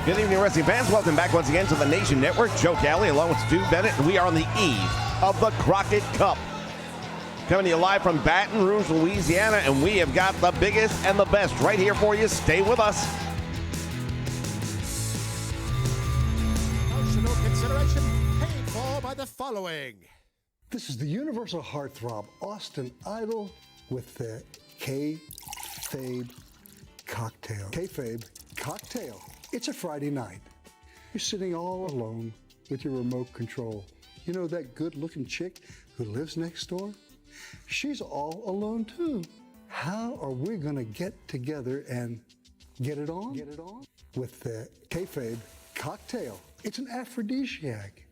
Good evening, wrestling fans. Welcome back once again to the Nation Network. Joe Cali along with Stu Bennett, and we are on the eve of the Crockett Cup. Coming to you live from Baton Rouge, Louisiana, and we have got the biggest and the best right here for you. Stay with us. Promotional consideration paid for by the following. This is the Universal Heartthrob, Austin Idol, with the K-Fabe cocktail. K-Fabe cocktail. It's a Friday night. You're sitting all alone with your remote control. You know that good-looking chick who lives next door? She's all alone too. How are we gonna get together and get it on? With the K-Fabe cocktail. It's an aphrodisiac.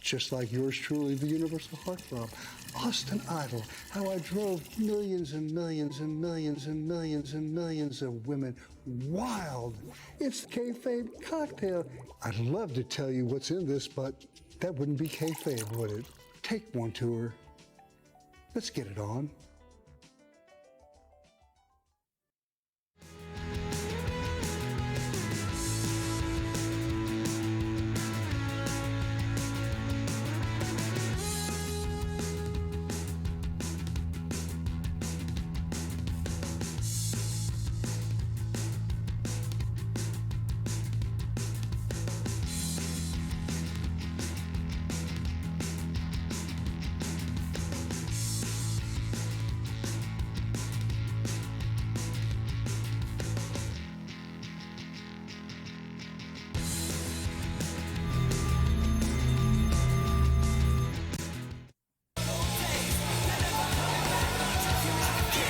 Just like yours truly, the Universal Heartthrob, Austin Idol, how I drove millions and millions and millions and millions and millions of women wild. It's the K-Fabe cocktail. I'd love to tell you what's in this, but that wouldn't be K-Fabe, would it? Take one to her. Let's get it on.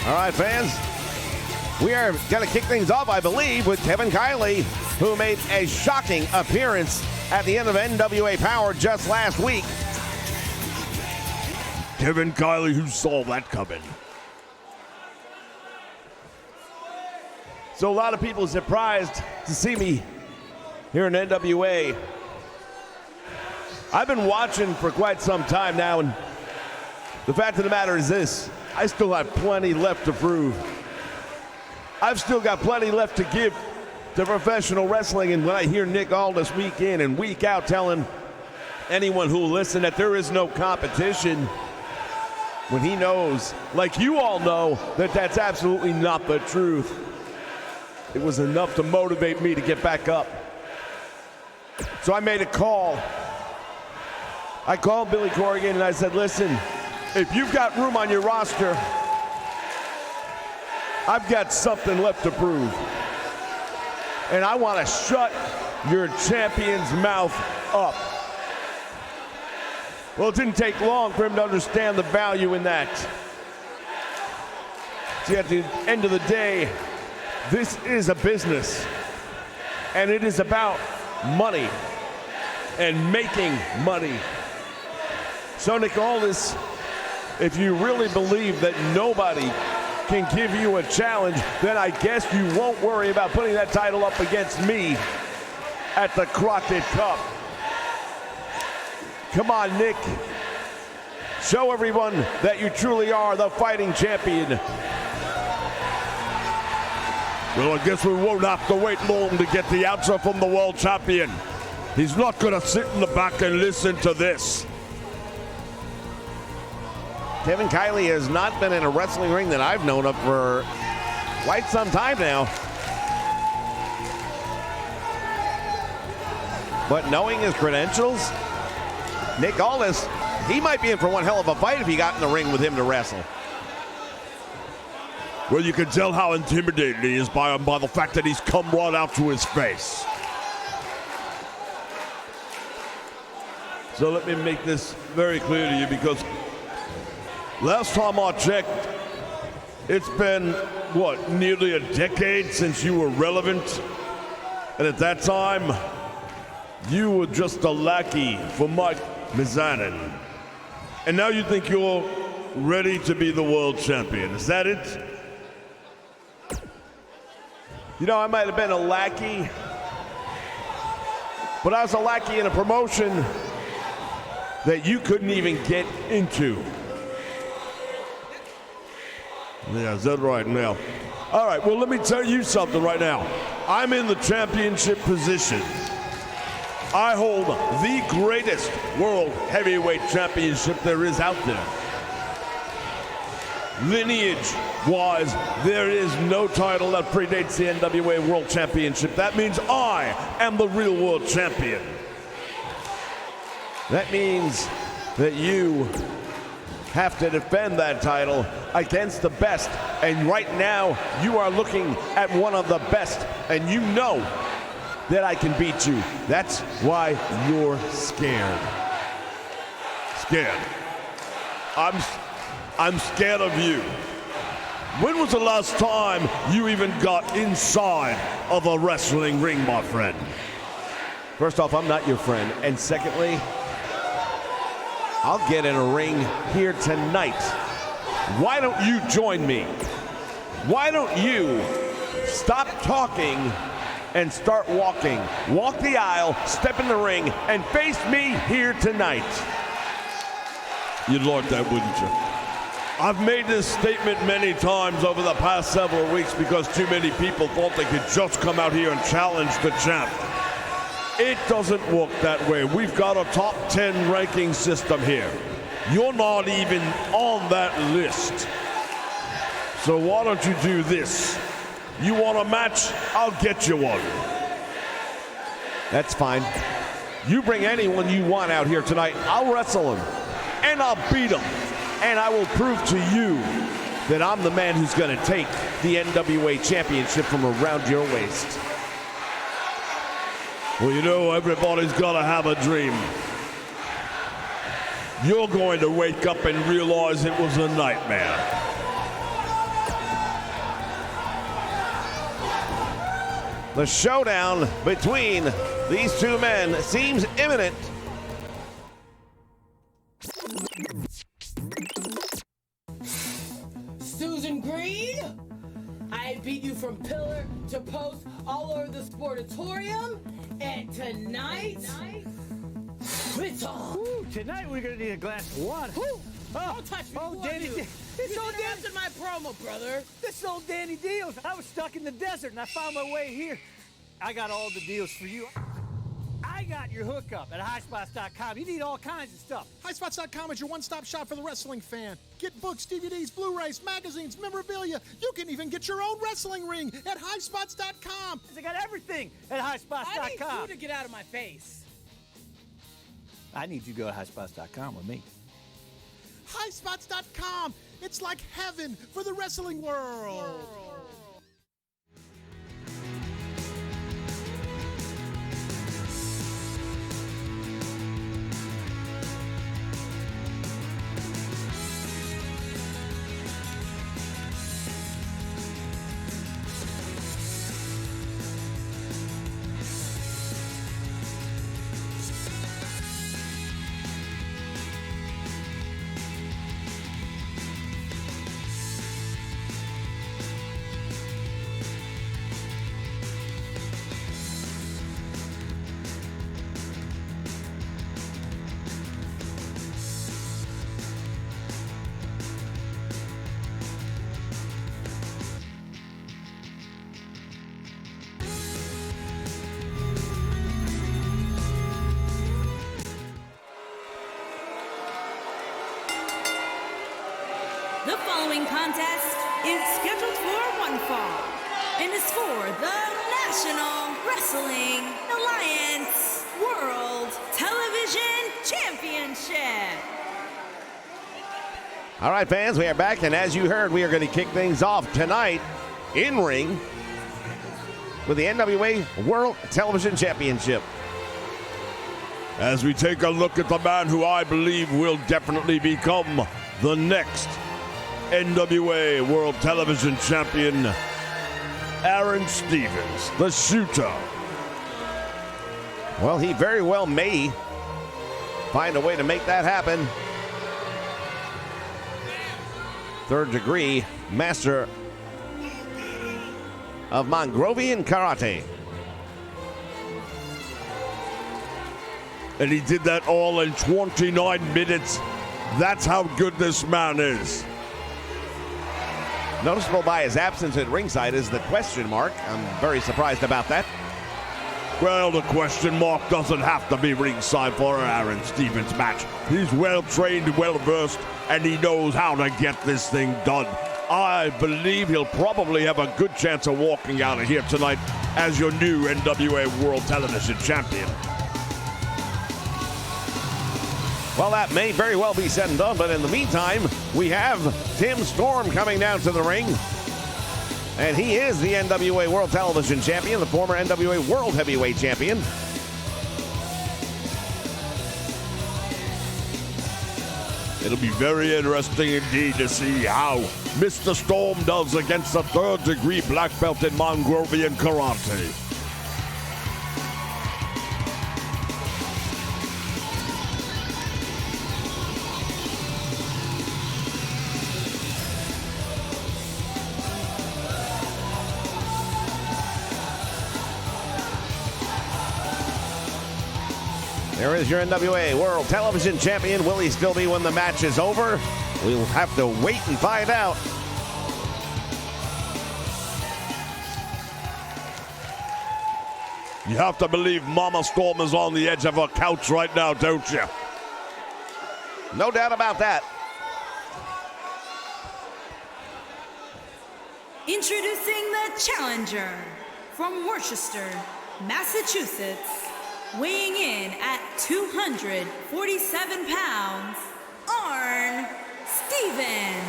All right, fans, we are going to kick things off, I believe, with Kevin Kiley, who made a shocking appearance at the end of NWA Power just last week. Kevin Kiley, who saw that coming. So a lot of people are surprised to see me here in NWA. I've been watching for quite some time now, and the fact of the matter is this: I still have plenty left to prove. I've still got plenty left to give to professional wrestling, and when I hear Nick Aldis week in and week out telling anyone who will listen that there is no competition, when he knows, like you all know, that that's absolutely not the truth, it was enough to motivate me to get back up. So I made a call. I called Billy Corrigan and I said, listen, if you've got room on your roster, I've got something left to prove. And I want to shut your champion's mouth up. Well, it didn't take long for him to understand the value in that. See, at the end of the day, this is a business. And it is about money and making money. So, Nick Aldis, if you really believe that nobody can give you a challenge, then I guess you won't worry about putting that title up against me at the Crockett Cup. Come on, Nick. Show everyone that you truly are the fighting champion. Well, I guess we won't have to wait long to get the answer from the world champion. He's not going to sit in the back and listen to this. Kevin Kiley has not been in a wrestling ring that I've known of for quite some time now. But knowing his credentials, Nick Aldis, he might be in for one hell of a fight if he got in the ring with him to wrestle. Well, you can tell how intimidated he is by the fact that he's come right out to his face. So let me make this very clear to you, because last time I checked, it's been, what, nearly a decade since you were relevant? And at that time, you were just a lackey for Mike Mizanin. And now you think you're ready to be the world champion. Is that it? You know, I might have been a lackey, but I was a lackey in a promotion that you couldn't even get into. Yeah, is that right now? All right, well, let me tell you something right now. I'm in the championship position. I hold the greatest world heavyweight championship there is out there. Lineage-wise, there is no title that predates the NWA World Championship. That means I am the real world champion. That means that you have to defend that title against the best. And right now, you are looking at one of the best, and you know that I can beat you. That's why you're scared. Scared. I'm scared of you. When was the last time you even got inside of a wrestling ring, my friend? First off, I'm not your friend. And secondly, I'll get in a ring here tonight. Why don't you join me? Why don't you stop talking and start walking? Walk the aisle, step in the ring, and face me here tonight. You'd like that, wouldn't you? I've made this statement many times over the past several weeks because too many people thought they could just come out here and challenge the champ. It doesn't work that way. We've got a top 10 ranking system here. You're not even on that list. So why don't you do this? You want a match? I'll get you one. That's fine. You bring anyone you want out here tonight. I'll wrestle him. And I'll beat him. And I will prove to you that I'm the man who's going to take the NWA Championship from around your waist. Well, you know, everybody's got to have a dream. You're going to wake up and realize it was a nightmare. The showdown between these two men seems imminent. Susan Green, I beat you from pillar to post all over the sportatorium, and tonight, it's on. Ooh, tonight we're gonna need a glass of water. Woo. Don't touch me, oh, who Danny, are you? it's You old Danny. interrupted my promo, brother. This is old Danny Deals. I was stuck in the desert and I found my way here. I got all the deals for you. I got your hookup at highspots.com. You need all kinds of stuff. Highspots.com is your one-stop shop for the wrestling fan. Get books, DVDs, Blu-rays, magazines, memorabilia. You can even get your own wrestling ring at highspots.com. I got everything at highspots.com. I need you to get out of my face. I need you to go to highspots.com with me. Highspots.com. It's like heaven for the wrestling world. The following contest is scheduled for one fall and is for the National Wrestling Alliance World Television Championship. All right, fans, we are back, and as you heard, we are going to kick things off tonight in ring with the NWA World Television Championship. As we take a look at the man who I believe will definitely become the next NWA World Television Champion, Aaron Stevens, the shooter. Well, he very well may find a way to make that happen. Third degree master of Mongrovian Karate. And he did that all in 29 minutes. That's how good this man is. Noticeable by his absence at ringside is the question mark. I'm very surprised about that. Well, the question mark doesn't have to be ringside for an Aaron Stevens match. He's well trained, well versed, and he knows how to get this thing done. I believe he'll probably have a good chance of walking out of here tonight as your new NWA World Television Champion. Well, that may very well be said and done, but in the meantime, we have Tim Storm coming down to the ring. And he is the NWA World Television Champion, the former NWA World Heavyweight Champion. It'll be very interesting indeed to see how Mr. Storm does against the third-degree black belt in Mongrovian Karate. There is your NWA World Television Champion. Will he still be when the match is over? We'll have to wait and find out. You have to believe Mama Storm is on the edge of her couch right now, don't you? No doubt about that. Introducing the challenger from Worcester, Massachusetts, weighing in at 247 pounds, Arn Stevens.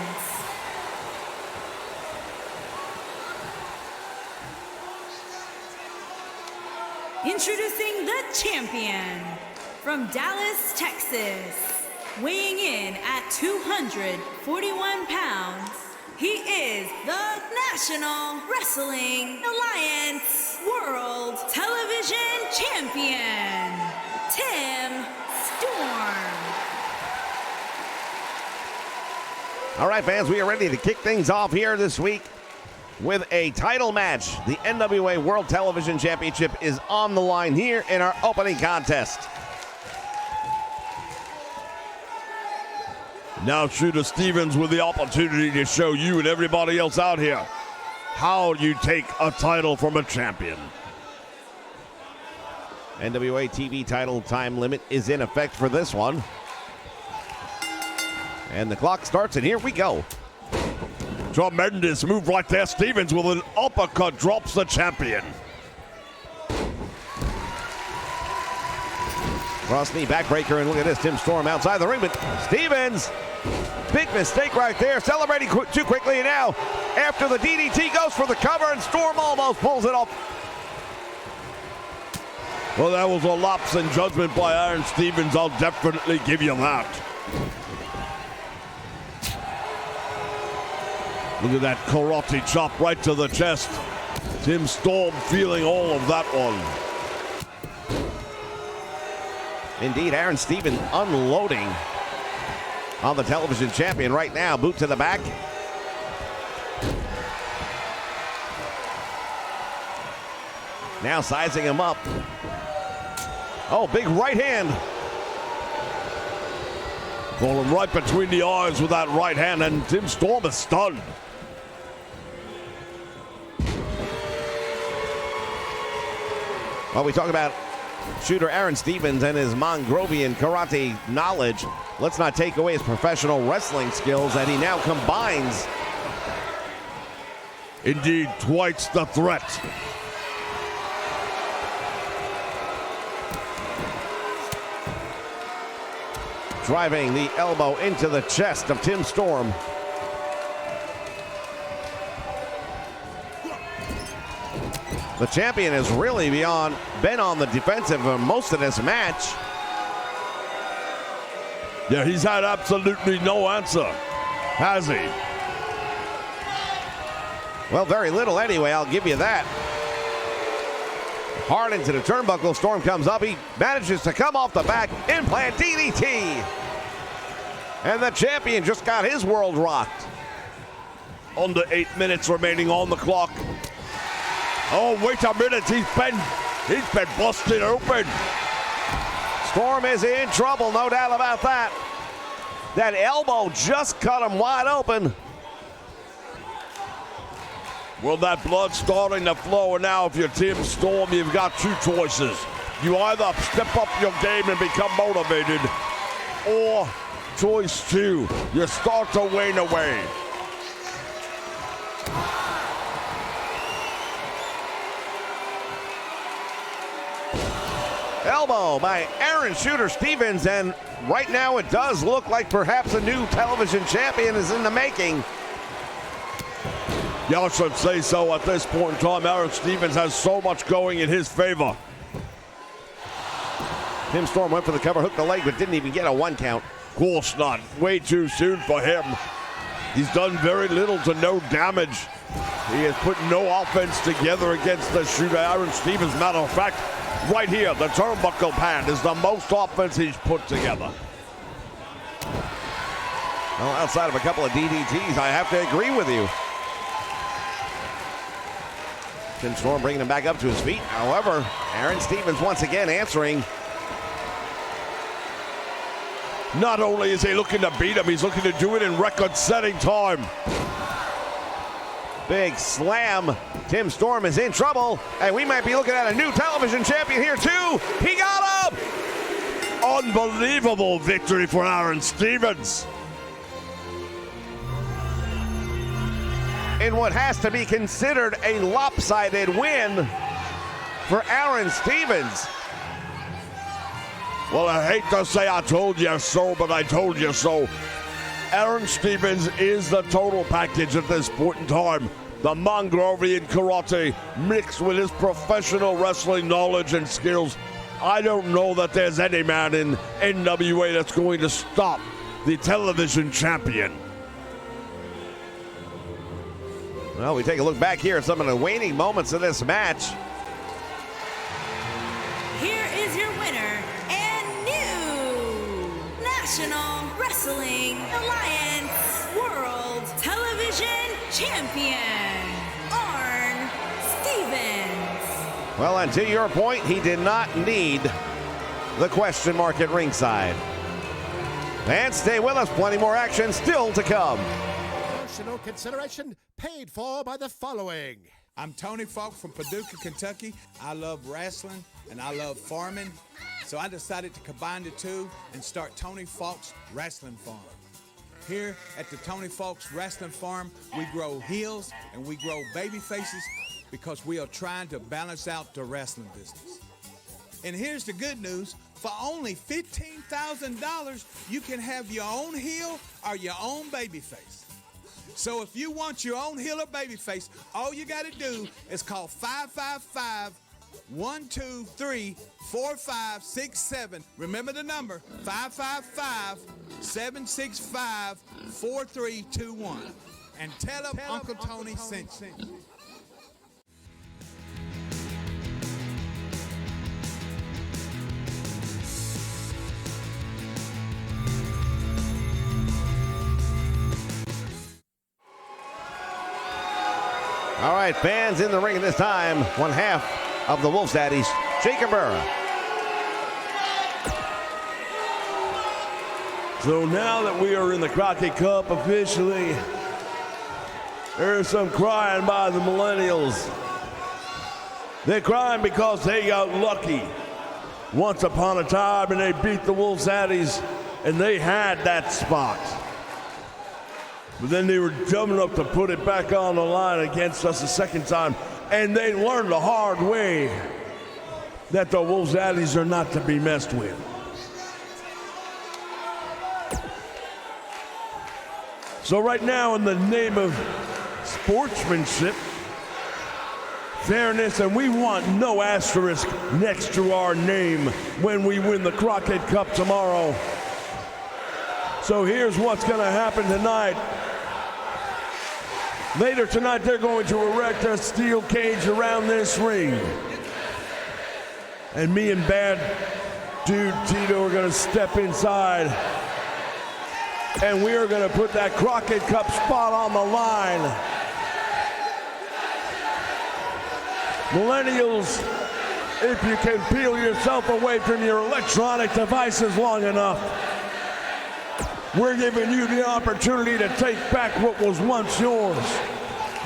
Introducing the champion from Dallas, Texas, weighing in at 241 pounds, he is the National Wrestling Alliance World Television Champion, Tim Storm. All right, fans, we are ready to kick things off here this week with a title match. The NWA World Television Championship is on the line here in our opening contest. Now Shooter Stevens with the opportunity to show you and everybody else out here how you take a title from a champion. NWA TV title time limit is in effect for this one. And the clock starts, and here we go. Tremendous move right there. Stevens with an uppercut drops the champion. Cross knee backbreaker, and look at this, Tim Storm outside the ring, but Stevens, big mistake right there, celebrating too quickly, and now after the DDT goes for the cover, and Storm almost pulls it off. Well, that was a lapse in judgment by Aaron Stevens, I'll definitely give you that. Look at that karate chop right to the chest. Tim Storm feeling all of that one. Indeed, Aaron Stevens unloading on the television champion right now. Boot to the back. Now sizing him up. Oh, big right hand. Falling right between the eyes with that right hand, and Tim Storm is stunned. While we talk about shooter Aaron Stevens and his Mongrovian karate knowledge, let's not take away his professional wrestling skills that he now combines. Indeed, twice the threat. Driving the elbow into the chest of Tim Storm. The champion has really been on the defensive for most of this match. Yeah, he's had absolutely no answer, has he? Well, very little anyway, I'll give you that. Hard into the turnbuckle, Storm comes up, he manages to come off the back, implant DDT. And the champion just got his world rocked. Under 8 minutes remaining on the clock. Oh, wait a minute, he's been busted open. Storm is in trouble, no doubt about that. That elbow just cut him wide open. Well, that blood's starting to flow, and now if you're Tim Storm, you've got two choices. You either step up your game and become motivated, or choice two, you start to wane away. Elbow by Aaron Shooter Stevens, and right now it does look like perhaps a new television champion is in the making. Yeah, I should say so at this point in time. Aaron Stevens has so much going in his favor. Tim Storm went for the cover, hooked the leg, but didn't even get a 1 count. Of course not. Way too soon for him. He's done very little to no damage. He has put no offense together against the shooter, Aaron Stevens. Matter of fact, right here, the turnbuckle pad is the most offense he's put together. Well, outside of a couple of DDTs, I have to agree with you. Tim Storm bringing him back up to his feet. However, Aaron Stevens once again answering. Not only is he looking to beat him, he's looking to do it in record-setting time. Big slam. Tim Storm is in trouble, and we might be looking at a new television champion here too. He got him! Unbelievable victory for Aaron Stevens. In what has to be considered a lopsided win for Aaron Stevens. Well, I hate to say I told you so, but I told you so. Aaron Stevens is the total package at this point in time. The Mongrovian karate mixed with his professional wrestling knowledge and skills. I don't know that there's any man in NWA that's going to stop the television champion. Well, we take a look back here at some of the waning moments of this match. Here is your winner and new National Wrestling Alliance World Television Champion, Arn Stevens. Well, and to your point, he did not need the question mark at ringside. And stay with us, plenty more action still to come. Promotional consideration paid for by the following. I'm Tony Falk from Paducah, Kentucky. I love wrestling and I love farming. So I decided to combine the two and start Tony Falk's Wrestling Farm. Here at the Tony Falk's Wrestling Farm, we grow heels and we grow baby faces because we are trying to balance out the wrestling business. And here's the good news. For only $15,000, you can have your own heel or your own baby face. So if you want your own heel or baby face, all you got to do is call 555-123-4567. Remember the number, 555-765-4321. And tell them Uncle Tony sent you. All right, fans in the ring at this time. One half of the Wolf Daddies, Jacob Burra. So now that we are in the Crockett Cup officially, there's some crying by the millennials. They're crying because they got lucky once upon a time and they beat the Wolf Daddies and they had that spot. But then they were dumb enough to put it back on the line against us a second time, and they learned the hard way that the Wolf Daddies are not to be messed with. So right now, in the name of sportsmanship, fairness, and we want no asterisk next to our name when we win the Crockett Cup tomorrow. So here's what's going to happen tonight. Later tonight, they're going to erect a steel cage around this ring. And me and Bad Dude Tito are going to step inside. And we are going to put that Crockett Cup spot on the line. Millennials, if you can peel yourself away from your electronic devices long enough, we're giving you the opportunity to take back what was once yours.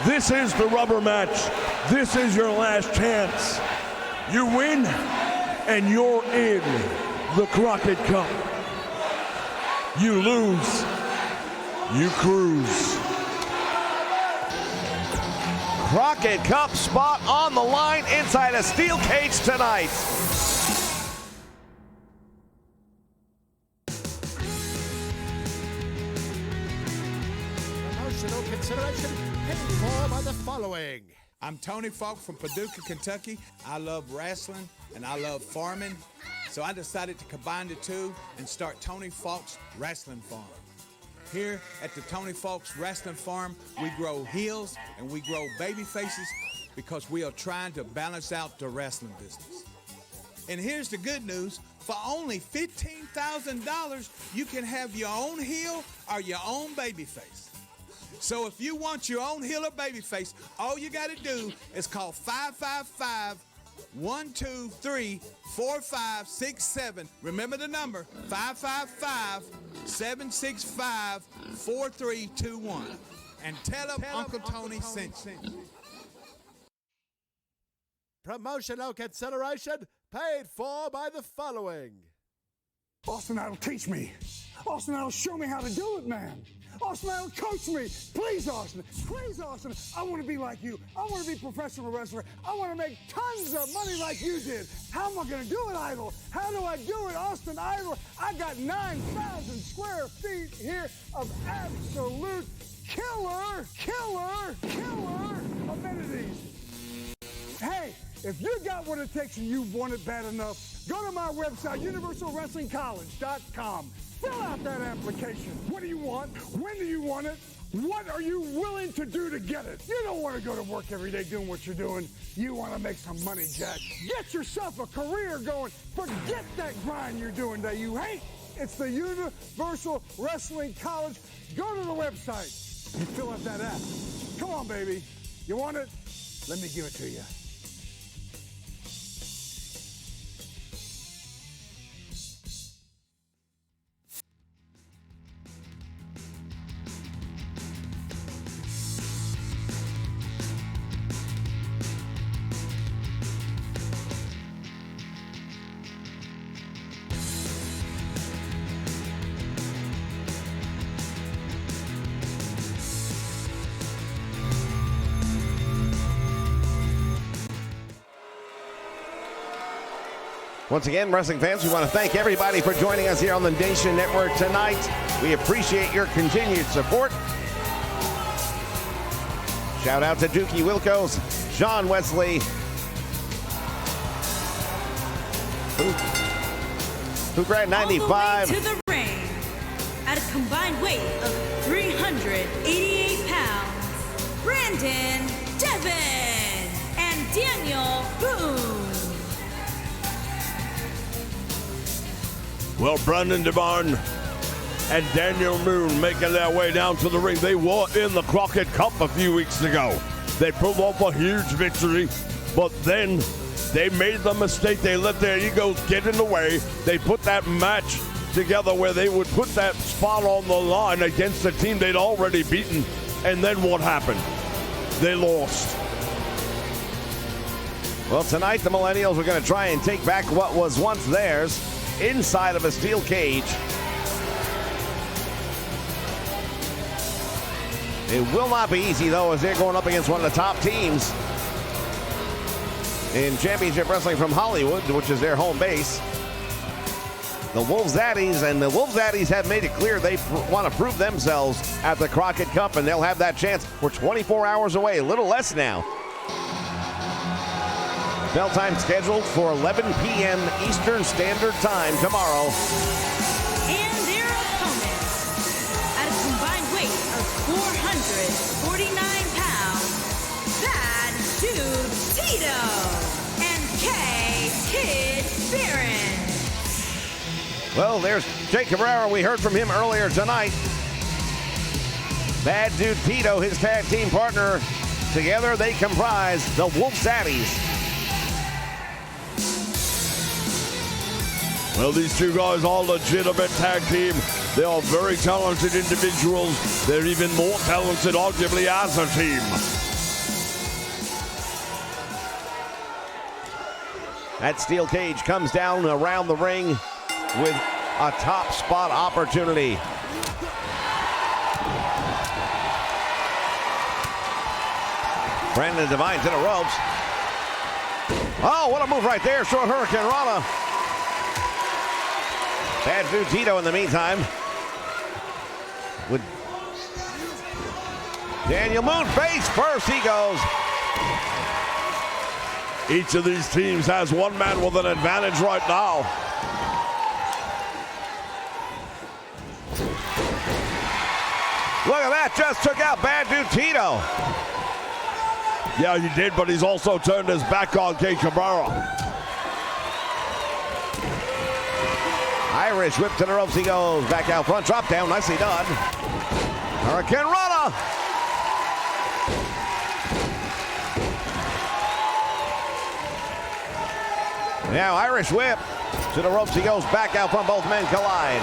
This is the rubber match. This is your last chance. You win, and you're in the Crockett Cup. You lose, you cruise. Crockett Cup spot on the line inside a steel cage tonight. Promotional consideration paid for by the following. I'm Tony Falk from Paducah, Kentucky. I love wrestling and I love farming. So I decided to combine the two and start Tony Falk's Wrestling Farm. Here at the Tony Falk's Wrestling Farm, we grow heels and we grow baby faces because we are trying to balance out the wrestling business. And here's the good news. For only $15,000, you can have your own heel or your own baby face. So if you want your own heel or baby face, all you got to do is call 555-123-4567. Remember the number, 555-765-4321. And tell them Uncle Tony sent you. Promotional consideration paid for by the following. Austin Idol, teach me. Austin Idol, show me how to do it, man. Austin Idol, coach me. Please, Austin. Please, Austin. I want to be like you. I want to be a professional wrestler. I want to make tons of money like you did. How am I going to do it, Idol? How do I do it, Austin Idol? I got 9,000 square feet here of absolute killer amenities. Hey, if you got what it takes and you want it bad enough, go to my website, universalwrestlingcollege.com. Fill out that application. What do you want? When do you want it? What are you willing to do to get it? You don't want to go to work every day doing what you're doing. You want to make some money, Jack. Get yourself a career going. Forget that grind you're doing that you hate. It's the Universal Wrestling College. Go to the website. You fill out that app. Come on, baby. You want it? Let me give it to you. Once again, wrestling fans, we want to thank everybody for joining us here on the Nation Network tonight. We appreciate your continued support. Shout out to Dookie Wilkos, John Wesley, who grabbed 95. All the way to the ring at a combined weight of 388 pounds, Brandon Devin and Daniel Boone. Well, Brandon Devon and Daniel Moon making their way down to the ring. They were in the Crockett Cup a few weeks ago. They pulled off a huge victory, but then they made the mistake. They let their egos get in the way. They put that match together where they would put that spot on the line against a team they'd already beaten. And then what happened? They lost. Well, tonight the Millennials are going to try and take back what was once theirs inside of a steel cage. It will not be easy, though, as they're going up against one of the top teams in Championship Wrestling from Hollywood, which is their home base. The Wolves Zaddies, and the Wolves Zaddies have made it clear they want to prove themselves at the Crockett Cup, and they'll have that chance. We're 24 hours away, a little less now. Bell time scheduled for 11 p.m. Eastern Standard Time tomorrow. And their opponents, at a combined weight of 449 pounds, Bad Dude Tito and K-Kid Barron. Well, there's Jake Cabrera. We heard from him earlier tonight. Bad Dude Tito, his tag team partner. Together they comprise the Wolf Zaddies. Well, these two guys are a legitimate tag team. They are very talented individuals. They're even more talented, arguably, as a team. That steel cage comes down around the ring with a top spot opportunity. Brandon Devine to the ropes. Oh, what a move right there. Short Hurricane Rana. Bad Dude Tito in the meantime. With Daniel Moon face first, he goes. Each of these teams has one man with an advantage right now. Look at that, just took out Bad Dude Tito. Yeah, he did, but he's also turned his back on Kay Cabrera. Irish whip to the ropes, he goes. Back out front, drop down, nicely done. Hurricane Rana. Now Irish whip to the ropes, he goes. Back out front, both men collide.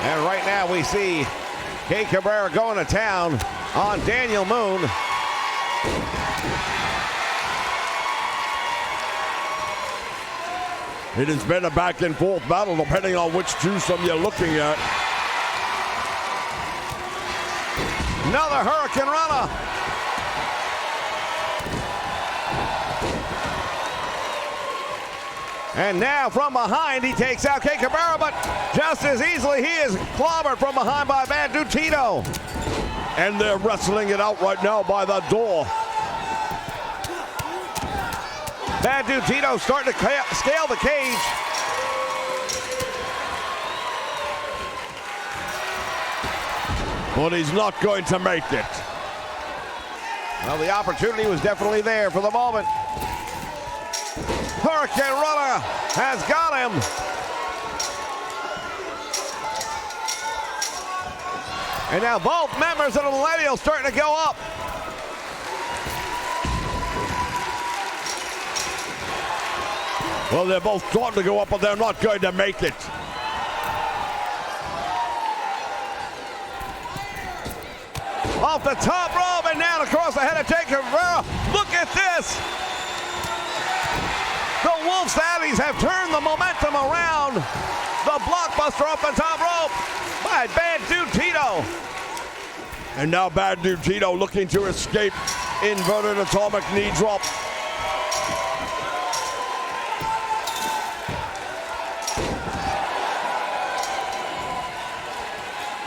And right now we see Kay Cabrera going to town on Daniel Moon. It has been a back and forth battle depending on which twosome you're looking at. Another Hurricane Rana. And now from behind he takes out Kay Cabrera, but just as easily he is clobbered from behind by Bad Dude Tito. And they're wrestling it out right now by the door. Bad Dude Tito starting to scale the cage. But he's not going to make it. Well, the opportunity was definitely there for the moment. Hurricane Rana has got him. And now both members of the Millennials starting to go up. Well, they're both starting to go up, but they're not going to make it. Off the top rope and down across the head of Jake Cabrera. Look at this. The Wolf Sallies have turned the momentum around. The blockbuster off the top rope by Bad Dude Tito. And now Bad Dude Tito looking to escape. Inverted atomic knee drop.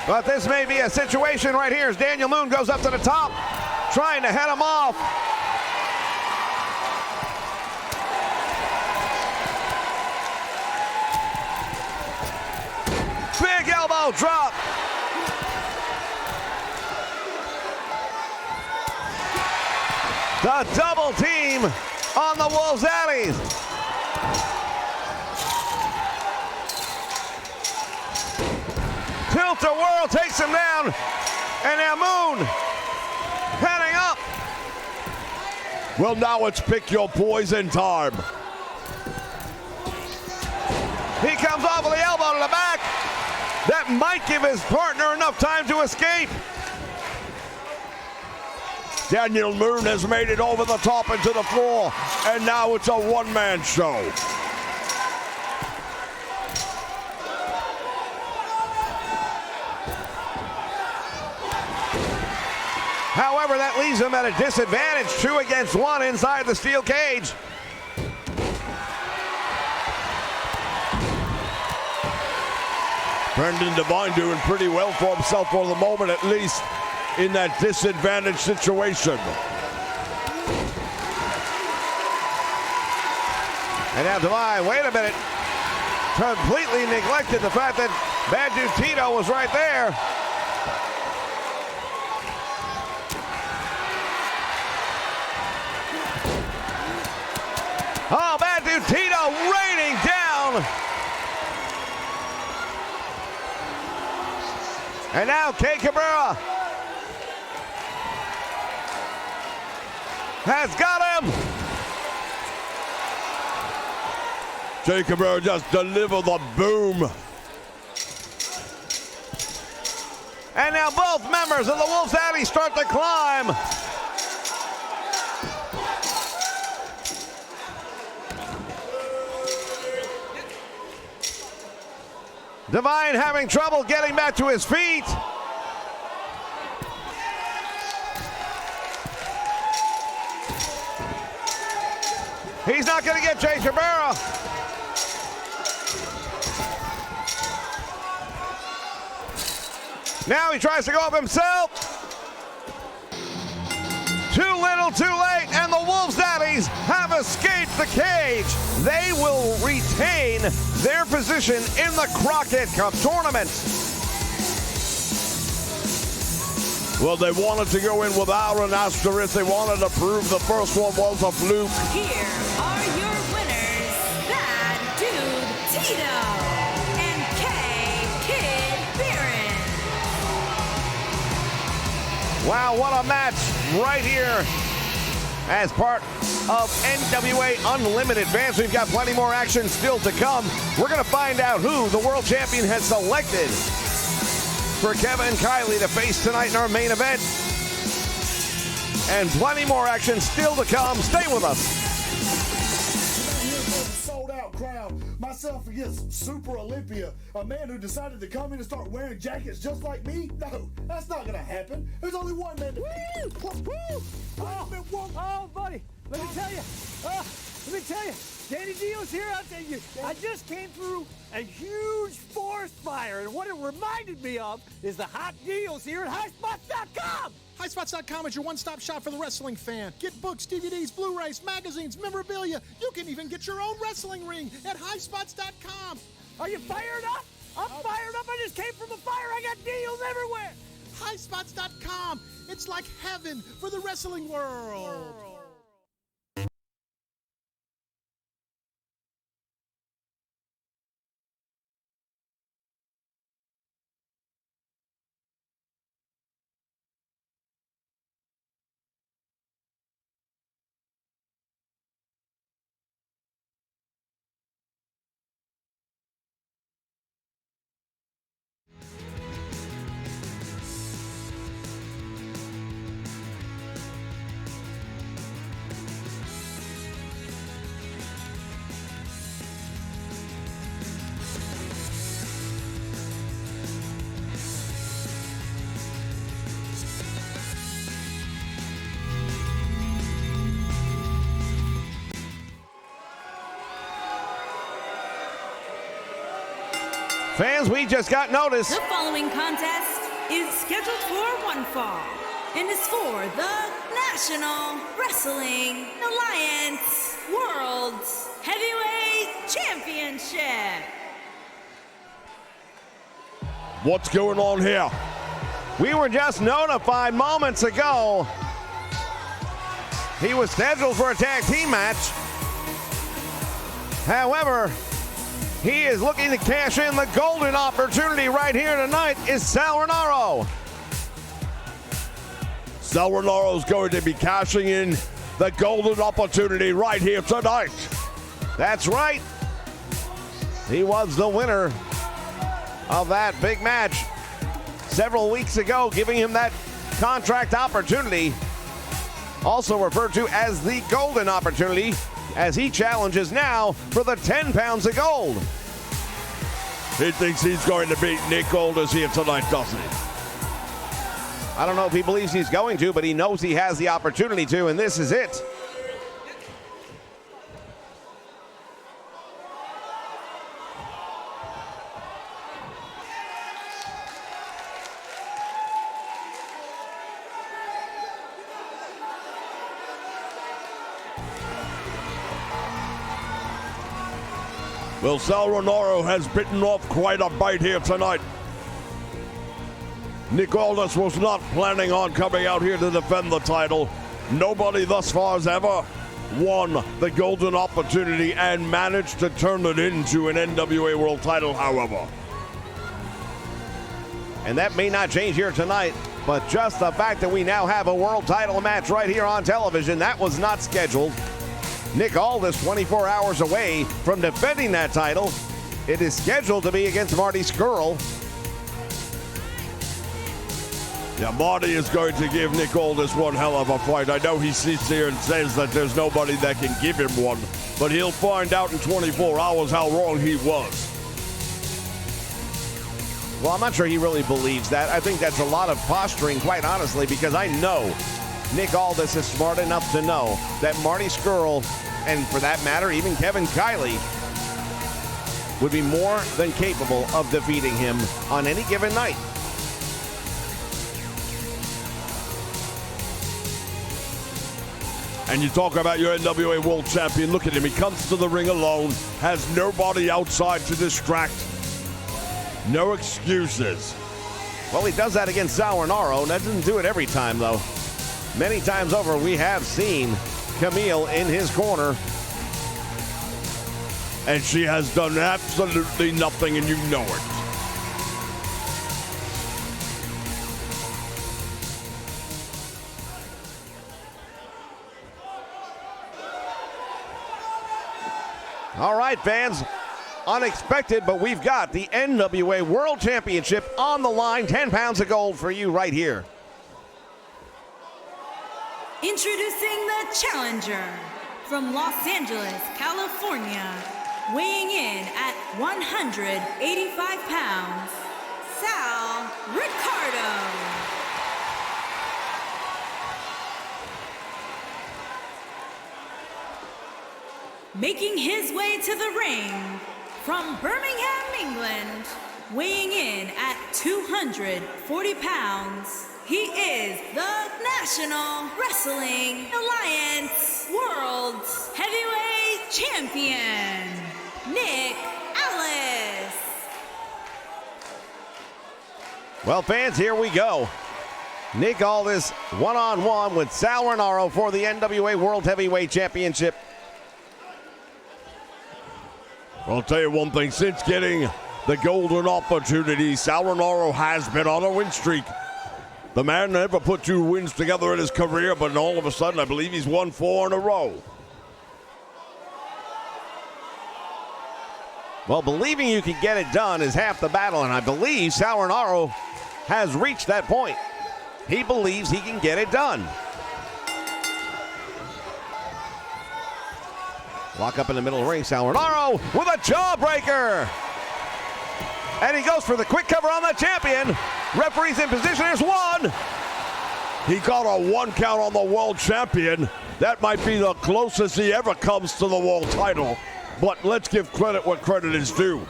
But this may be a situation right here as Daniel Moon goes up to the top, trying to head him off. Big elbow drop. The double team on the Wolves Alleys. Tilt-a-whirl takes him down, and now Moon heading up. Well, now it's pick your poison time. He comes off with the elbow to the back. That might give his partner enough time to escape. Daniel Moon has made it over the top and to the floor, and now it's a one-man show. However, that leaves him at a disadvantage, 2 against 1 inside the steel cage. Brendan Devine doing pretty well for himself for the moment, at least in that disadvantaged situation. And now Devine, wait a minute, completely neglected the fact that Bad Dude Tito was right there. Oh, Bad Dude Tito raining down. And now Kay Cabrera has got him. Jay Cabrera just delivered the boom. And now both members of the Wolves Alley start to climb. Divine having trouble getting back to his feet. He's not going to get Jay Cabrera. Now he tries to go up himself. Too little, too late, and the Wolves Daddies have escaped the cage. They will retain their position in the Crockett Cup tournament. Well, they wanted to go in without an asterisk. They wanted to prove the first one was a fluke. Here are your winners, Bad Dude Tito and Kid Biren. Wow, what a match right here as part of NWA Unlimited. Fans, we've got plenty more action still to come. We're going to find out who the world champion has selected for Kevin and Kylie to face tonight in our main event. And plenty more action still to come. Stay with us. Sold out crowd. Myself against Super Olympia, a man who decided to come in and start wearing jackets just like me? No, that's not gonna happen. There's only one man to Oh, buddy, let me tell you, Danny Dio's here. I'll tell you, I just came through a huge forest fire, and what it reminded me of is the hot deals here at highspots.com. Highspots.com is your one-stop shop for the wrestling fan. Get books, DVDs, Blu-rays, magazines, memorabilia. You can even get your own wrestling ring at highspots.com. Are you fired up? I'm fired up. I just came from a fire. I got deals everywhere. Highspots.com. It's like heaven for the wrestling world. Fans, we just got notice. The following contest is scheduled for one fall and is for the National Wrestling Alliance World Heavyweight Championship. What's going on here? We were just notified moments ago he was scheduled for a tag team match. However, he is looking to cash in the golden opportunity right here tonight is Sal Rinauro. Sal Rinauro is going to be cashing in the golden opportunity right here tonight. That's right. He was the winner of that big match several weeks ago, giving him that contract opportunity, also referred to as the golden opportunity, as he challenges now for the 10 pounds of gold. He thinks he's going to beat Nick Aldis here tonight, doesn't he? I don't know if he believes he's going to, but he knows he has the opportunity to, and this is it. Well, Sal Rinauro has bitten off quite a bite here tonight. Nick Aldis was not planning on coming out here to defend the title. Nobody thus far has ever won the golden opportunity and managed to turn it into an NWA World title, however. And that may not change here tonight, but just the fact that we now have a world title match right here on television, that was not scheduled. Nick Aldis 24 hours away from defending that title. It is scheduled to be against Marty Scurll. Yeah, Marty is going to give Nick Aldis one hell of a fight. I know he sits here and says that there's nobody that can give him one, but he'll find out in 24 hours how wrong he was. Well, I'm not sure he really believes that. I think that's a lot of posturing, quite honestly, because I know Nick Aldis is smart enough to know that Marty Scurll, and for that matter, even Kevin Kiley, would be more than capable of defeating him on any given night. And you talk about your NWA World Champion. Look at him. He comes to the ring alone, has nobody outside to distract. No excuses. Well, he does that against Sauernaro. That doesn't do it every time, though. Many times over, we have seen Camille in his corner. And she has done absolutely nothing, and you know it. All right, fans. Unexpected, but we've got the NWA World Championship on the line. 10 pounds of gold for you right here. Introducing the challenger from Los Angeles, California, weighing in at 185 pounds, Sal Ricardo. Making his way to the ring from Birmingham, England, weighing in at 240 pounds, he is the National Wrestling Alliance World Heavyweight Champion, Nick Aldis. Well, fans, here we go. Nick Aldis one-on-one with Sal Ricardo for the NWA World Heavyweight Championship. I'll tell you one thing, since getting the golden opportunity, Sal Ricardo has been on a win streak. The man never put 2 wins together in his career, but all of a sudden, I believe he's won 4 in a row. Well, believing you can get it done is half the battle, and I believe Sal Ricardo has reached that point. He believes he can get it done. Lock up in the middle of the ring, Sal Ricardo with a jawbreaker. And he goes for the quick cover on the champion. Referee's in position, there's 1. He got a 1 count on the world champion. That might be the closest he ever comes to the world title. But let's give credit what credit is due.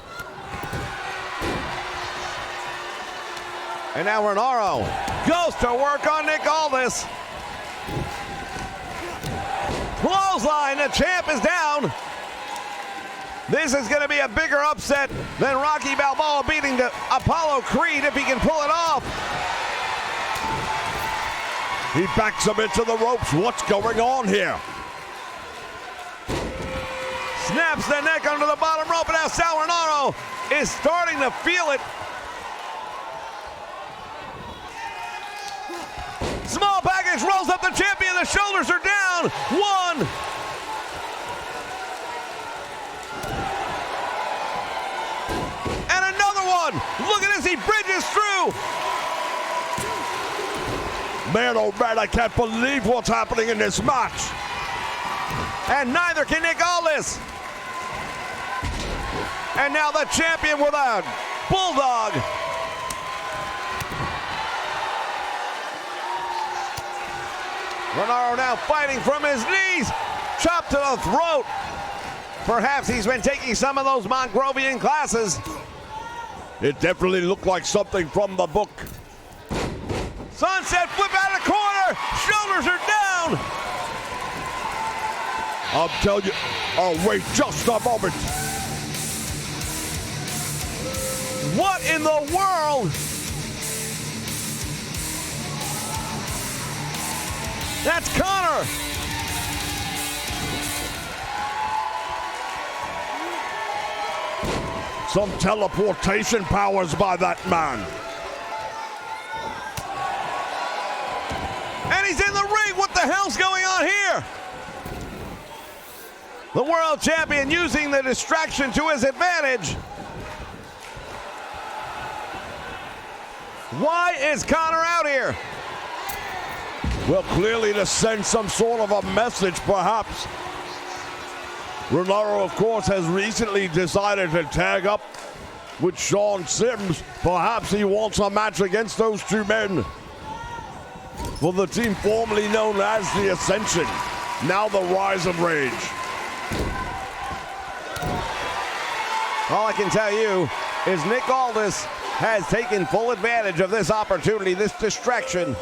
And now Ricardo goes to work on Nick Aldis. Clothesline, the champ is down. This is going to be a bigger upset than Rocky Balboa beating the Apollo Creed if he can pull it off. He backs him into the ropes. What's going on here? Snaps the neck under the bottom rope, and now Sal Ricardo is starting to feel it. Small package rolls up the champion. The shoulders are down. 1. And another one. Look at this. He bridges through. Man, oh man, I can't believe what's happening in this match. And neither can Nick Aldis. And now the champion with a bulldog. Ricardo now fighting from his knees. Chop to the throat. Perhaps he's been taking some of those Mongrovian classes. It definitely looked like something from the book. Sunset flip out of the corner. Shoulders are down. I'll tell you. Oh, wait just a moment. What in the world? That's Connor. Some teleportation powers by that man. And he's in the ring. What the hell's going on here? The world champion using the distraction to his advantage. Why is Connor out here? Well, clearly to send some sort of a message, perhaps. Ricardo, of course, has recently decided to tag up with Sean Sims. Perhaps he wants a match against those two men. For the team formerly known as the Ascension, now the Rise of Rage. All I can tell you is Nick Aldis has taken full advantage of this opportunity, this distraction.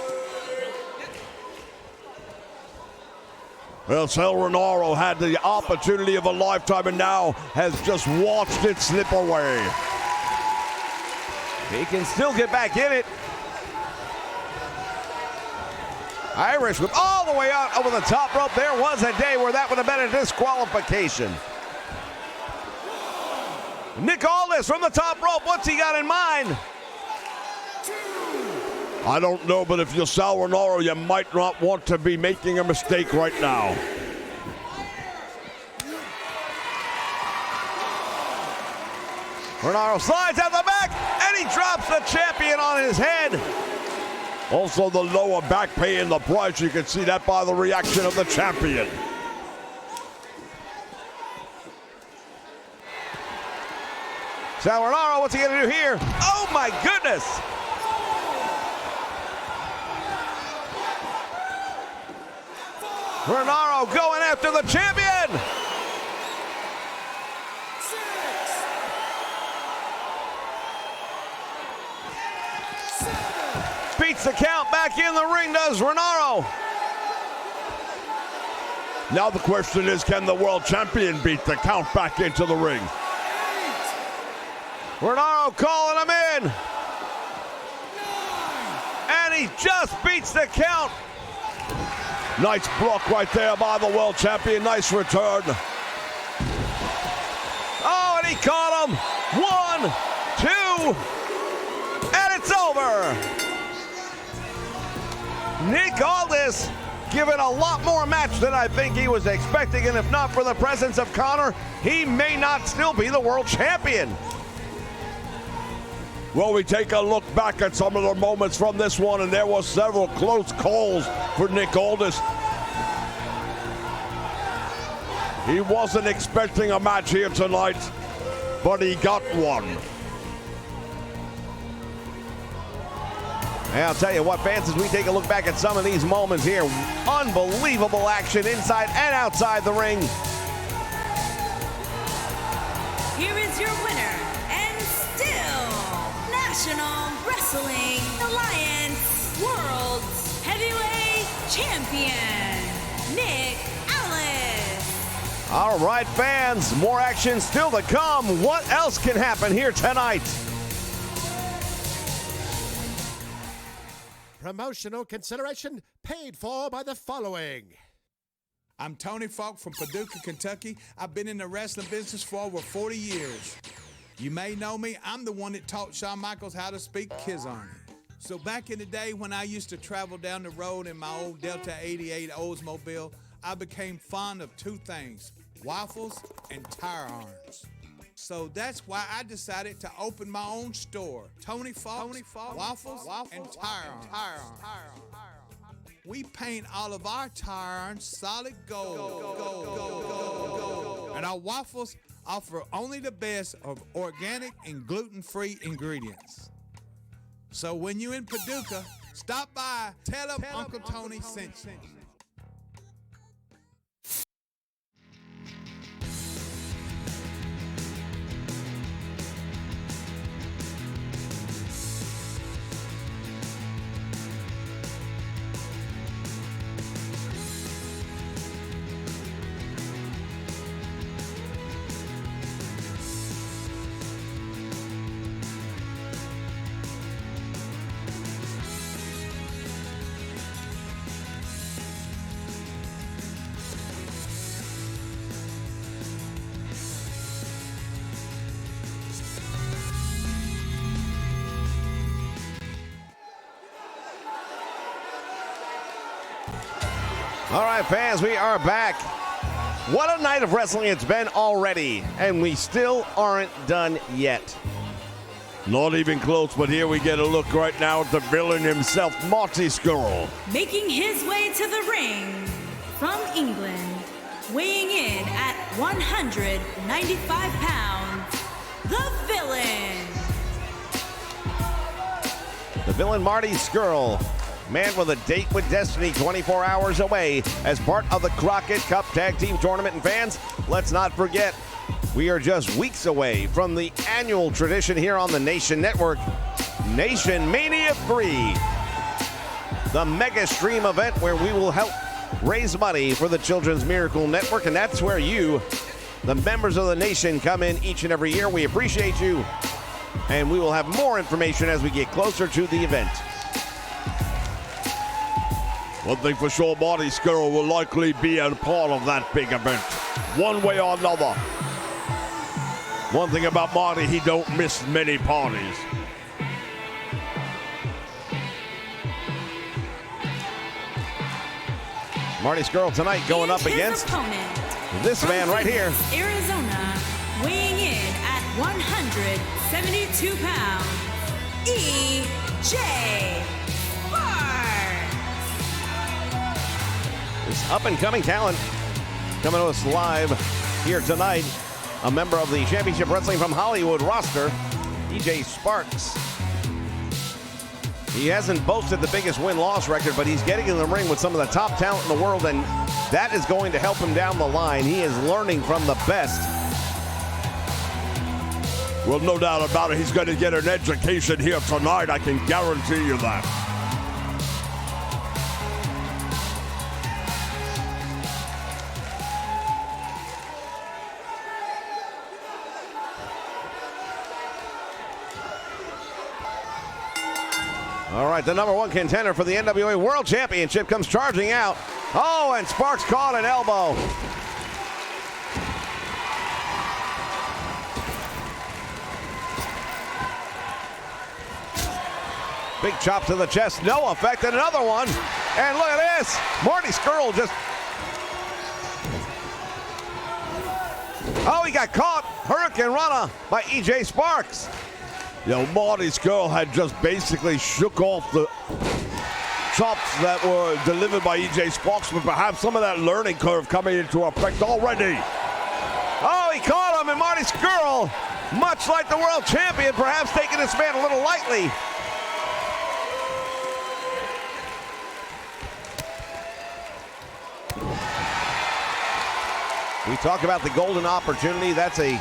Well, Sal Renaro had the opportunity of a lifetime and now has just watched it slip away. He can still get back in it. Irish whip all the way out over the top rope. There was a day where that would have been a disqualification. Nick Aldis from the top rope. What's he got in mind? I don't know, but if you're Sal Renaro, you might not want to be making a mistake right now. Renaro slides out the back, and he drops the champion on his head. Also, the lower back paying the price. You can see that by the reaction of the champion. Sal Renaro, what's he going to do here? Oh, my goodness. Renaro going after the champion. Beats the count. Back in the ring does Renaro. Now the question is, can the world champion beat the count back into the ring? Renaro calling him in. And he just beats the count. Nice block right there by the world champion. Nice return. Oh, and he caught him. 1, 2, and it's over. Nick Aldis given a lot more match than I think he was expecting, and if not for the presence of Connor, he may not still be the world champion. Well, we take a look back at some of the moments from this one, and there were several close calls for Nick Aldis. He wasn't expecting a match here tonight, but he got one. And I'll tell you what, fans, as we take a look back at some of these moments here, unbelievable action inside and outside the ring. Here is your winner, and still National Wrestling Alliance World Heavyweight Champion, Nick Aldis. All right, fans, more action still to come. What else can happen here tonight? Promotional consideration paid for by the following. I'm Tony Falk from Paducah, Kentucky. I've been in the wrestling business for over 40 years. You may know me. I'm the one that taught Shawn Michaels how to speak Kizarny. So back in the day when I used to travel down the road in my old Delta 88 Oldsmobile, I became fond of two things, waffles and tire irons. So that's why I decided to open my own store, Tony Falk, Waffles, and Tire Irons. We paint all of our tire irons solid gold. And our waffles offer only the best of organic and gluten-free ingredients. So when you're in Paducah, stop by, tell them Uncle Tony sent you. All right, fans, we are back. What a night of wrestling it's been already, and we still aren't done yet. Not even close, but here we get a look right now at the villain himself, Marty Scurll. Making his way to the ring from England, weighing in at 195 pounds, the villain, Villain Marty Scurll, man with a date with destiny 24 hours away as part of the Crockett Cup Tag Team Tournament. And fans, let's not forget, we are just weeks away from the annual tradition here on the Nation Network, Nation Mania 3, the mega stream event where we will help raise money for the Children's Miracle Network, and that's where you, the members of the Nation, come in each and every year. We appreciate you, and we will have more information as we get closer to the event. One thing for sure, Marty Scurll will likely be a part of that big event, one way or another. One thing about Marty, he don't miss many parties. Marty Scurll tonight going up against this man right here. Arizona, weighing in at 172 pounds, E.J. Sparks. This up-and-coming talent coming to us live here tonight. A member of the Championship Wrestling from Hollywood roster, E.J. Sparks. He hasn't boasted the biggest win-loss record, but he's getting in the ring with some of the top talent in the world, and that is going to help him down the line. He is learning from the best. Well, no doubt about it. He's going to get an education here tonight. I can guarantee you that. All right, the number one contender for the NWA World Championship comes charging out. Oh, and Sparks caught an elbow. Big chop to the chest, no effect, and another one. And look at this, Marty Scurll just... Oh, he got caught, Hurricane Rana by E.J. Sparks. You know, Marty Scurll had just basically shook off the chops that were delivered by E.J. Sparks, but perhaps some of that learning curve coming into effect already. Oh, he caught him, and Marty Scurll, much like the world champion, perhaps taking this man a little lightly. We talk about the golden opportunity. That's a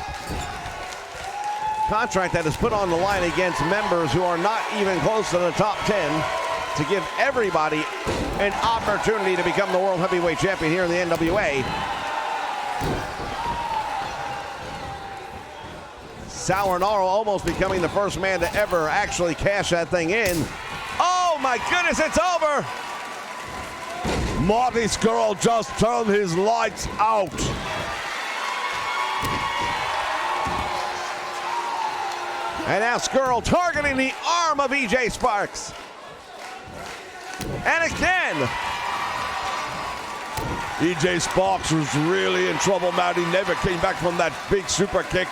contract that is put on the line against members who are not even close to the top 10 to give everybody an opportunity to become the World Heavyweight Champion here in the NWA. Sauernaro almost becoming the first man to ever actually cash that thing in. Oh my goodness, it's over! Marty Scurll just turned his lights out. And now Scurll targeting the arm of E.J. Sparks. And again. E.J. Sparks was really in trouble, Matt. He never came back from that big super kick.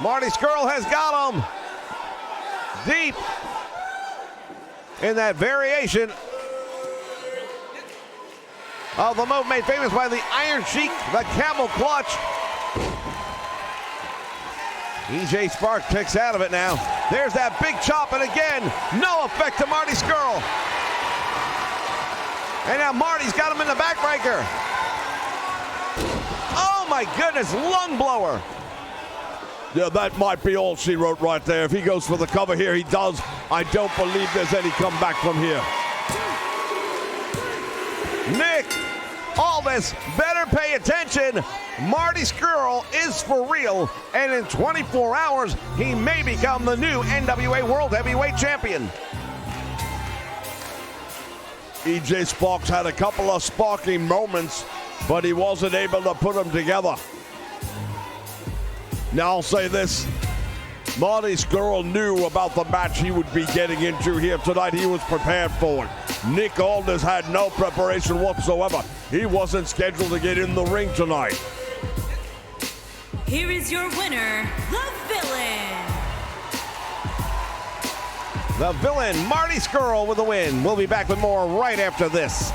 Marty Scurll has got him. Deep. In that variation of the move made famous by the Iron Sheik, the camel clutch. E.J. Sparks kicks out of it now. There's that big chop, and again, no effect to Marty Scurll. And now Marty's got him in the backbreaker. Oh my goodness, lung blower. Yeah, that might be all she wrote right there. If he goes for the cover here, he does. I don't believe there's any comeback from here. Nick Aldis, better pay attention. Marty Scurll is for real, and in 24 hours, he may become the new NWA World Heavyweight Champion. E.J. Sparks had a couple of sparking moments, but he wasn't able to put them together. Now I'll say this, Marty Scurll knew about the match he would be getting into here tonight. He was prepared for it. Nick Aldis had no preparation whatsoever. He wasn't scheduled to get in the ring tonight. Here is your winner, the Villain. The Villain, Marty Scurll with the win. We'll be back with more right after this.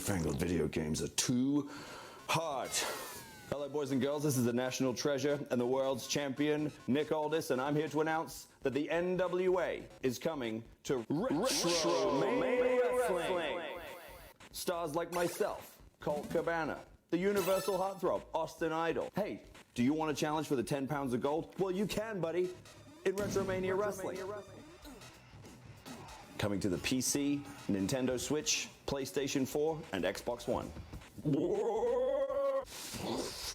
newfangled video games are too hard. Hello, boys and girls. This is the national treasure and the world's champion, Nick Aldis, and I'm here to announce that the NWA is coming to WrestleMania Wrestling. Stars like myself, Colt Cabana, the Universal Heartthrob, Austin Idol. Hey, do you want a challenge for the 10 pounds of gold? Well, you can, buddy, in WrestleMania Wrestling. Coming to the PC, Nintendo Switch, PlayStation 4, and Xbox One.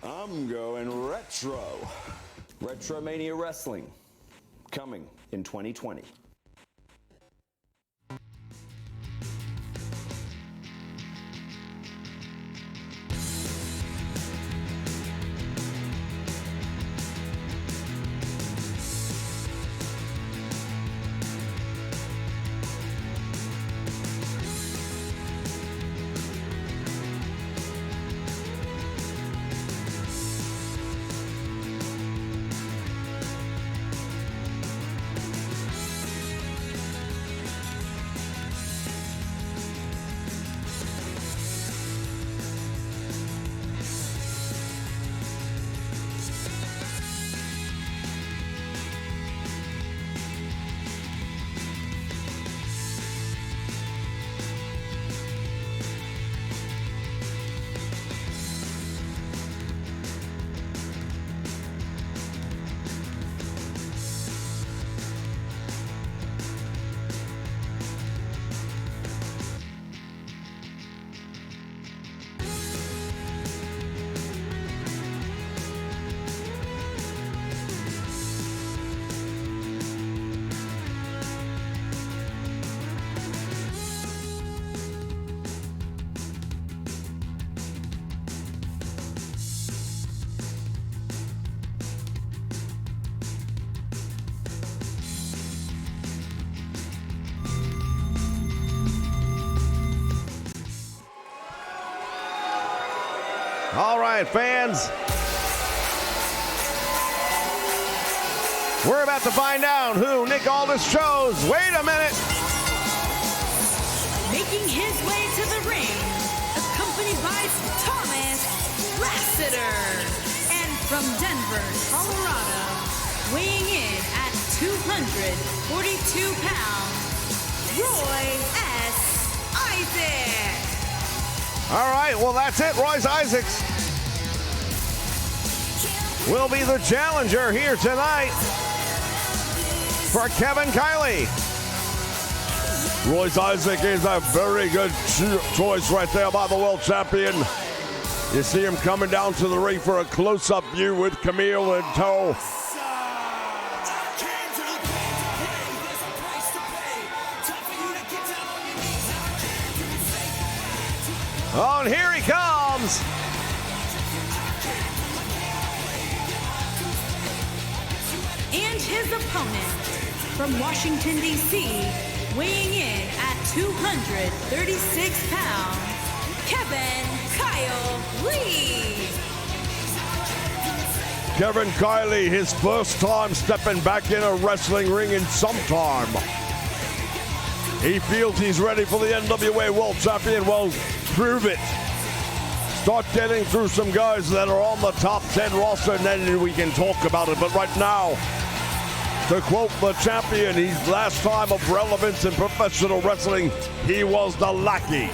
I'm going retro. Retromania Wrestling, coming in 2020. All right, fans. We're about to find out who Nick Aldis chose. Wait a minute. Making his way to the ring, accompanied by Thomas Lassiter. And from Denver, Colorado, weighing in at 242 pounds, Roy S. Isaac. All right, well, that's it. Royce Isaacs will be the challenger here tonight for Kevin Kiley. Royce Isaac is a very good choice right there by the world champion. You see him coming down to the ring for a close-up view with Camille in tow. Oh, and here he comes. And his opponent from Washington, D.C., weighing in at 236 pounds, Kevin Kyle Lee. Kevin Kiley, his first time stepping back in a wrestling ring in some time. He feels he's ready for the NWA World Champion. Well, prove it. Start getting through some guys that are on the top 10 roster, and then we can talk about it. But right now, to quote the champion, his last time of relevance in professional wrestling, he was the lackey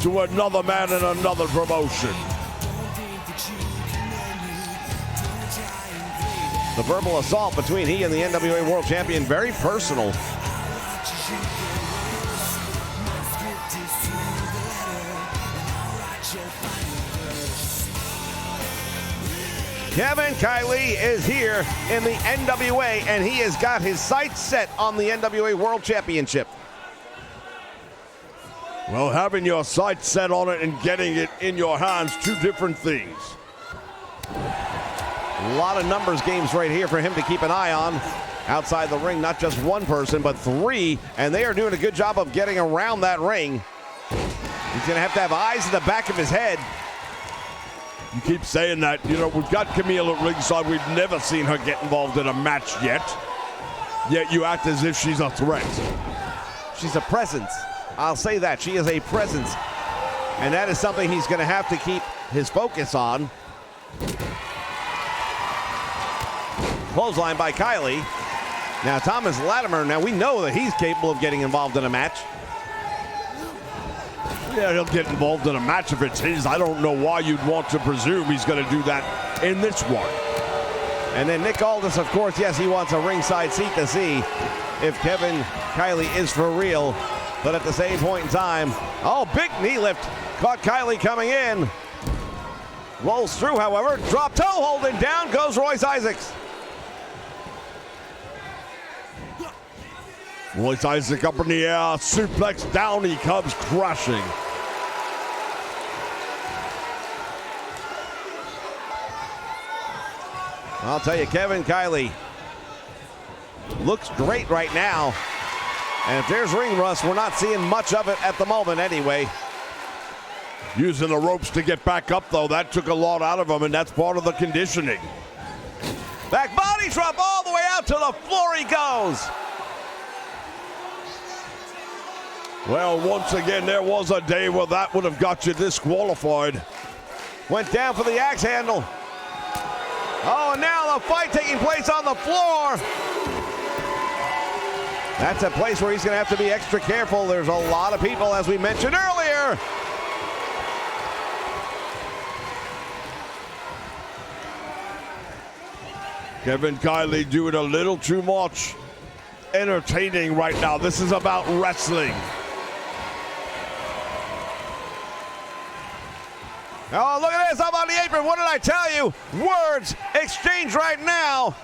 to another man in another promotion. The verbal assault between he and the NWA World Champion, very personal. Kevin Kiley is here in the NWA, and he has got his sights set on the NWA World Championship. Well, having your sights set on it and getting it in your hands, two different things. A lot of numbers games right here for him to keep an eye on. Outside the ring, not just one person, but three, and they are doing a good job of getting around that ring. He's going to have eyes in the back of his head. You keep saying that. You know, we've got Camille at ringside. We've never seen her get involved in a match yet. Yet you act as if she's a threat. She's a presence. I'll say that. She is a presence. And that is something he's going to have to keep his focus on. Clothesline by Kylie. Now Thomas Latimer, now we know that he's capable of getting involved in a match. Yeah, he'll get involved in a match if it's his. I don't know why you'd want to presume he's going to do that in this one. And then Nick Aldis, of course, yes, he wants a ringside seat to see if Kevin Kiley is for real. But at the same point in time, oh, big knee lift. Caught Kylie coming in. Rolls through, however. Drop toe holding down goes Royce Isaacs. Royce Isaac up in the air. Suplex down. He comes crashing. I'll tell you, Kevin Kiley looks great right now. And if there's ring rust, we're not seeing much of it at the moment anyway. Using the ropes to get back up, though. That took a lot out of him, and that's part of the conditioning. Back body drop all the way out to the floor he goes. Well, once again, there was a day where that would have got you disqualified. Went down for the axe handle. Oh, and now the fight taking place on the floor. That's a place where he's going to have to be extra careful. There's a lot of people, as we mentioned earlier. Kevin Kiley doing a little too much entertaining right now. This is about wrestling. Oh, look at this, up on the apron. What did I tell you? Words exchanged right now.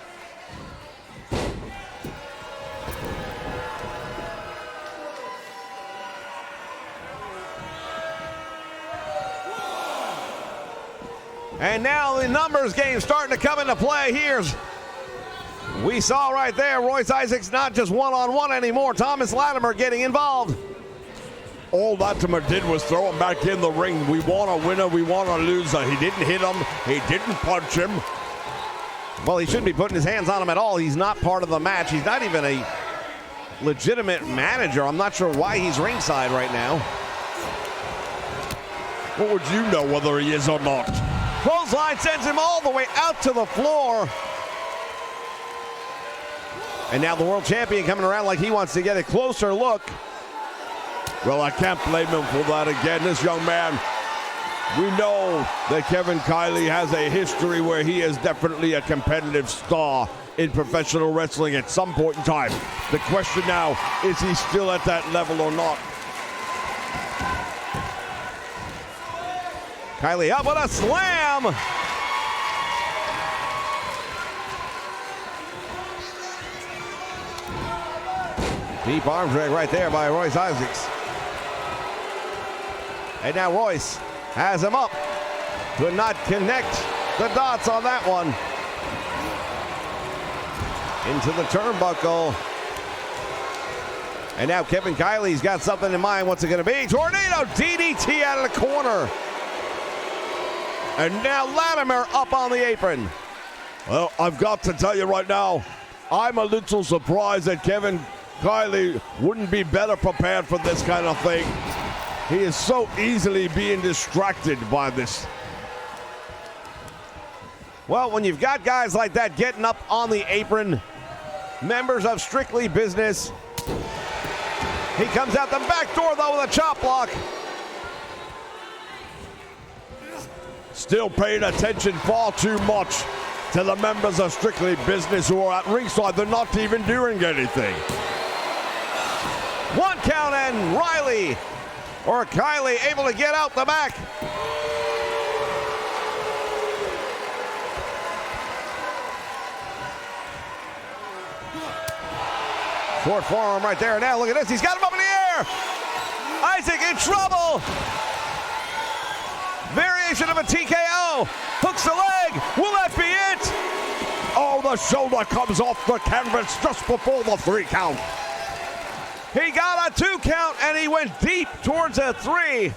And now the numbers game starting to come into play here. We saw right there, Royce Isaacs not just one-on-one anymore. Thomas Latimer getting involved. All Latimer did was throw him back in the ring. We want a winner, we want a loser. He didn't hit him, he didn't punch him. Well, he shouldn't be putting his hands on him at all. He's not part of the match. He's not even a legitimate manager. I'm not sure why he's ringside right now. What would you know whether he is or not? Clothesline sends him all the way out to the floor. And now the world champion coming around like he wants to get a closer look. Well, I can't blame him for that again. This young man, we know that Kevin Kiley has a history where he is definitely a competitive star in professional wrestling at some point in time. The question now, is he still at that level or not? Kiley up with a slam. Deep arm drag right there by Royce Isaacs. And now Royce has him up. Could not connect the dots on that one. Into the turnbuckle. And now Kevin Kiley's got something in mind. What's it going to be? Tornado DDT out of the corner. And now Latimer up on the apron. Well, I've got to tell you right now, I'm a little surprised that Kevin Kiley wouldn't be better prepared for this kind of thing. He is so easily being distracted by this. Well, when you've got guys like that getting up on the apron, members of Strictly Business, he comes out the back door, though, with a chop block. Still paying attention far too much to the members of Strictly Business who are at ringside. They're not even doing anything. One count and Riley, or Kiley, able to get out the back. Short forearm right there. Now look at this. He's got him up in the air. Isaac in trouble. Variation of a TKO. Hooks the leg. Will that be it? Oh, the shoulder comes off the canvas just before the 3 count. He got a 2 count and he went deep towards a 3.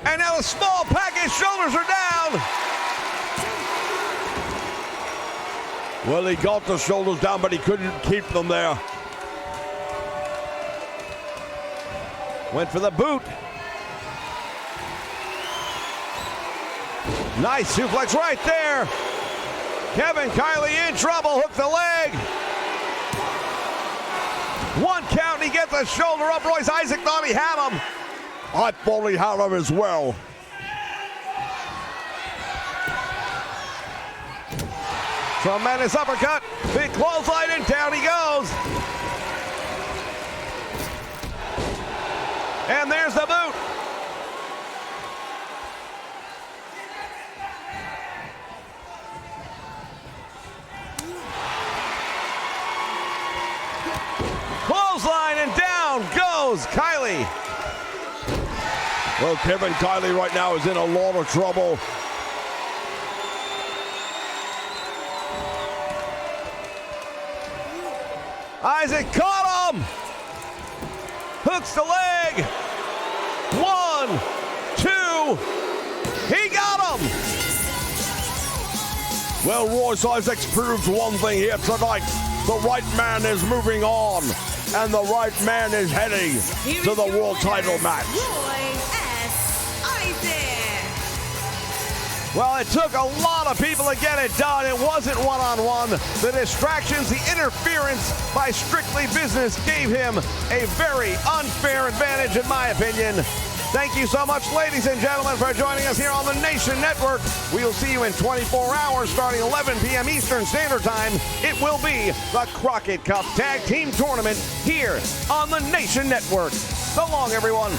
And now the small package shoulders are down. Well, he got the shoulders down, but he couldn't keep them there. Went for the boot. Nice suplex right there. Kevin Kiley in trouble. Hook the leg. 1 count. He gets the shoulder up. Royce Isaac thought he had him. I thought he had him as well. Tremendous uppercut. Big clothesline and down he goes. And there's the boot. Clothesline and down goes Kiley. Well, Kevin Kiley right now is in a lot of trouble. Isaac caught him. Hooks the leg. 1, 2. He got him. Well, Royce Isaacs proves one thing here tonight. The right man is moving on, and the right man is heading to the world title match. Well, it took a lot of people to get it done. It wasn't one-on-one. The distractions, the interference by Strictly Business gave him a very unfair advantage, in my opinion. Thank you so much, ladies and gentlemen, for joining us here on the Nation Network. We will see you in 24 hours starting 11 p.m. Eastern Standard Time. It will be the Crockett Cup Tag Team Tournament here on the Nation Network. So long, everyone.